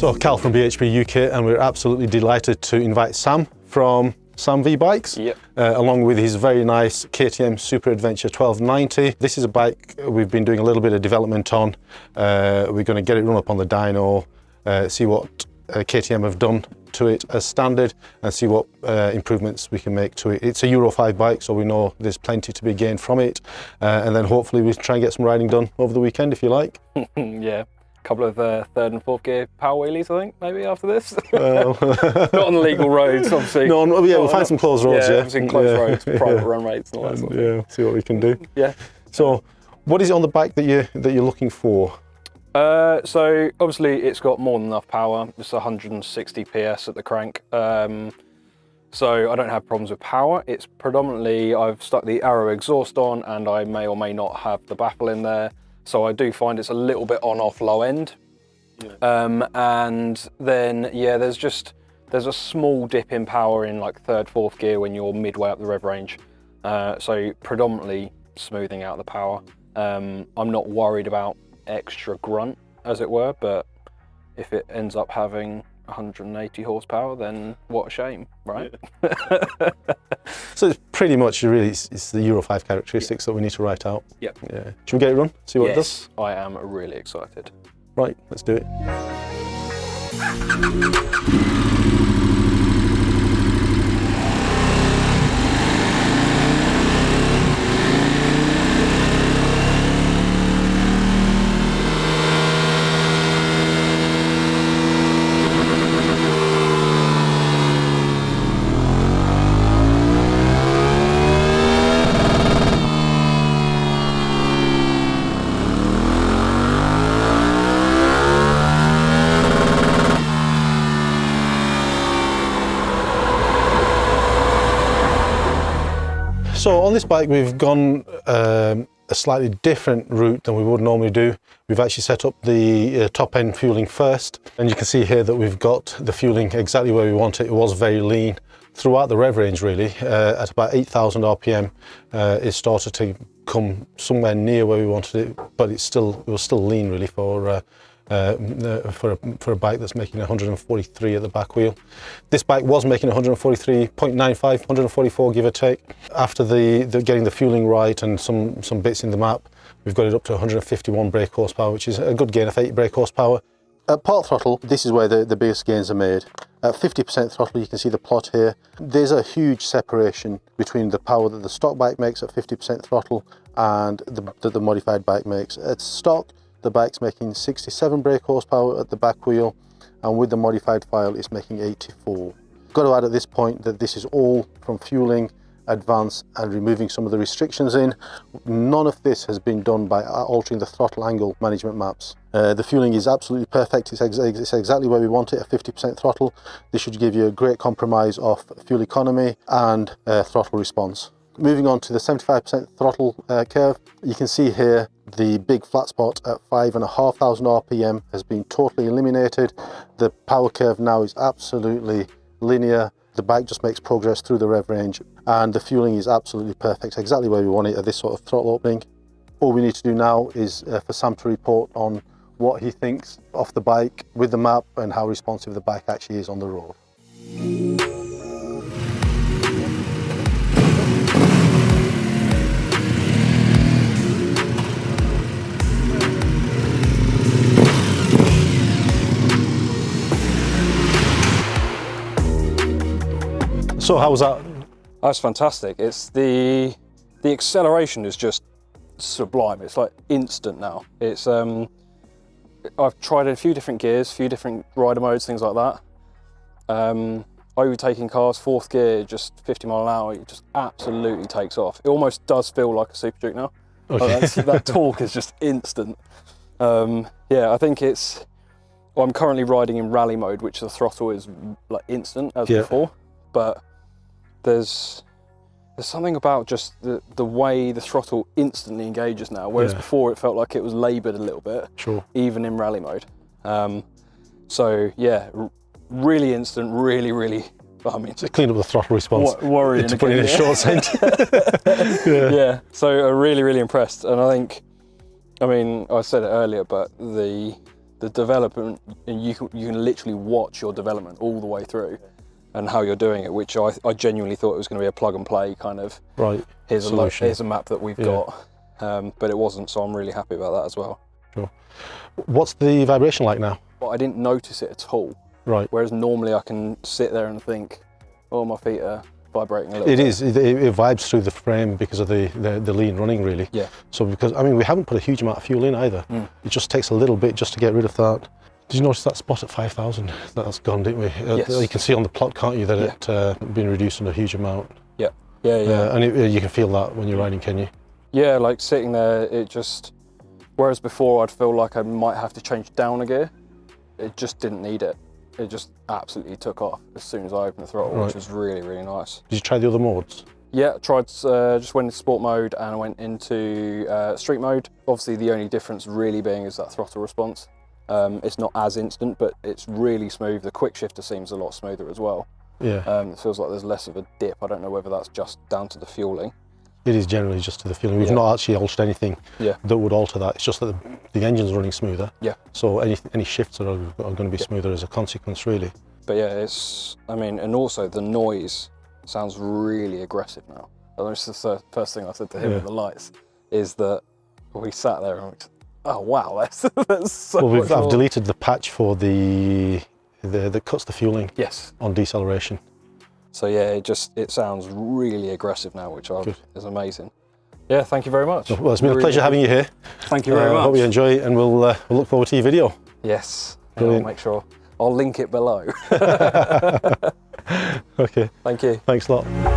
So Cal from BHP UK, and we're absolutely delighted to invite Sam from Sam V Bikes, along with his very nice KTM Super Adventure 1290. This is a bike we've been doing a little bit of development on. We're going to get it run up on the dyno, see what KTM have done to it as standard, and see what improvements we can make to it. It's a Euro 5 bike, so we know there's plenty to be gained from it, and then hopefully we try and get some riding done over the weekend, if you like. Yeah. Couple of third and fourth gear power wheelies, I think, maybe after this. Not on the legal roads, obviously. No, yeah, we'll find some closed roads, yeah. Obviously closed roads, private run rates and all that sort of thing. Yeah, see what we can do. Yeah. So, what is it on the bike that you're looking for? So, obviously it's got more than enough power. It's 160 PS at the crank. So I don't have problems with power. It's predominantly, I've stuck the Arrow exhaust on, and I may or may not have the baffle in there. So I do find it's a little bit on-off low end. Yeah. And then, yeah, there's a small dip in power in like third, fourth gear when you're midway up the rev range. So predominantly smoothing out the power. I'm not worried about extra grunt, as it were, but if it ends up having 180 horsepower, then what a shame, right? Yeah. So it's pretty much really, it's the Euro 5 characteristics that we need to write out. Yep. Yeah. Should we get it run? See what it does? I am really excited. Right, let's do it. So on this bike we've gone a slightly different route than we would normally do. We've actually set up the top end fueling first, and you can see here that we've got the fueling exactly where we want it. It was very lean throughout the rev range really. At about 8,000 RPM it started to come somewhere near where we wanted it, but it was still lean really for a bike that's making 143 at the back wheel. This bike was making 143.95, 144 give or take. After getting the fueling right and some bits in the map, we've got it up to 151 brake horsepower, which is a good gain of 80 brake horsepower. At part throttle, this is where the biggest gains are made. At 50% throttle, you can see the plot here. There's a huge separation between the power that the stock bike makes at 50% throttle and the modified bike makes. At stock, the bike's making 67 brake horsepower at the back wheel, and with the modified file it's making 84. Got to add at this point that this is all from fueling, advance and removing some of the restrictions in. None of this has been done by altering the throttle angle management maps. The fueling is absolutely perfect. It's exactly where we want it at 50% throttle. This should give you a great compromise of fuel economy and throttle response. Moving on to the 75% throttle curve, you can see here the big flat spot at 5,500 RPM has been totally eliminated. The power curve now is absolutely linear. The bike just makes progress through the rev range, and the fueling is absolutely perfect, exactly where we want it at this sort of throttle opening. All we need to do now is for Sam to report on what he thinks of the bike with the map and how responsive the bike actually is on the road. So how was that? That's fantastic. It's the acceleration is just sublime. It's like instant now. It's I've tried a few different gears, a few different rider modes, things like that. Overtaking cars, fourth gear, just 50 mile an hour, it just absolutely takes off. It almost does feel like a Super Duke now. Okay. That torque is just instant. Yeah, I think it's. Well, I'm currently riding in rally mode, which the throttle is like instant as before, but there's something about just the way the throttle instantly engages now, whereas before it felt like it was laboured a little bit, even in rally mode. So yeah, really instant, really, I mean, just clean up the throttle response. Worrying to put it in a short scent. Yeah, so I'm really impressed, and I think, I mean, I said it earlier, but the the development, and you can literally watch your development all the way through, and how you're doing it, which I genuinely thought it was going to be a plug and play kind of. Right. Here's a map that we've got, but it wasn't. So I'm really happy about that as well. Sure. What's the vibration like now? But I didn't notice it at all. Right. Whereas normally I can sit there and think, oh, my feet are vibrating a little bit. It is. It vibes through the frame because of the lean running, really. Yeah. So because, I mean, we haven't put a huge amount of fuel in either. It just takes a little bit just to get rid of that. Did you notice that spot at 5,000? That's gone, didn't we? Yes. You can see on the plot, can't you, that it been reduced in a huge amount. Yeah. Yeah. And you can feel that when you're riding, can you? Yeah, like sitting there, it just, whereas before I'd feel like I might have to change down a gear, it just didn't need it. It just absolutely took off as soon as I opened the throttle, which was really, really nice. Did you try the other modes? Yeah, tried, just went into sport mode and I went into street mode. Obviously the only difference really being is that throttle response. It's not as instant, but it's really smooth. The quick shifter seems a lot smoother as well. Yeah. It feels like there's less of a dip. I don't know whether that's just down to the fueling. It is generally just to the feeling. We've not actually altered anything that would alter that. It's just that the engine's running smoother. Yeah. So any shifts are going to be smoother as a consequence, really. But yeah, it's, I mean, and also the noise sounds really aggressive now. That's the first thing I said to him with the lights, is that we sat there and went, oh wow, that's so much I've more. deleted the patch for that cuts the fueling on deceleration. So yeah, it sounds really aggressive now, which is amazing. Yeah, thank you very much. Well, it's been a pleasure having you here. Thank you very much. Hope you enjoy it, and we'll look forward to your video. Yes, I'll make sure. I'll link it below. Okay. Thank you. Thanks a lot.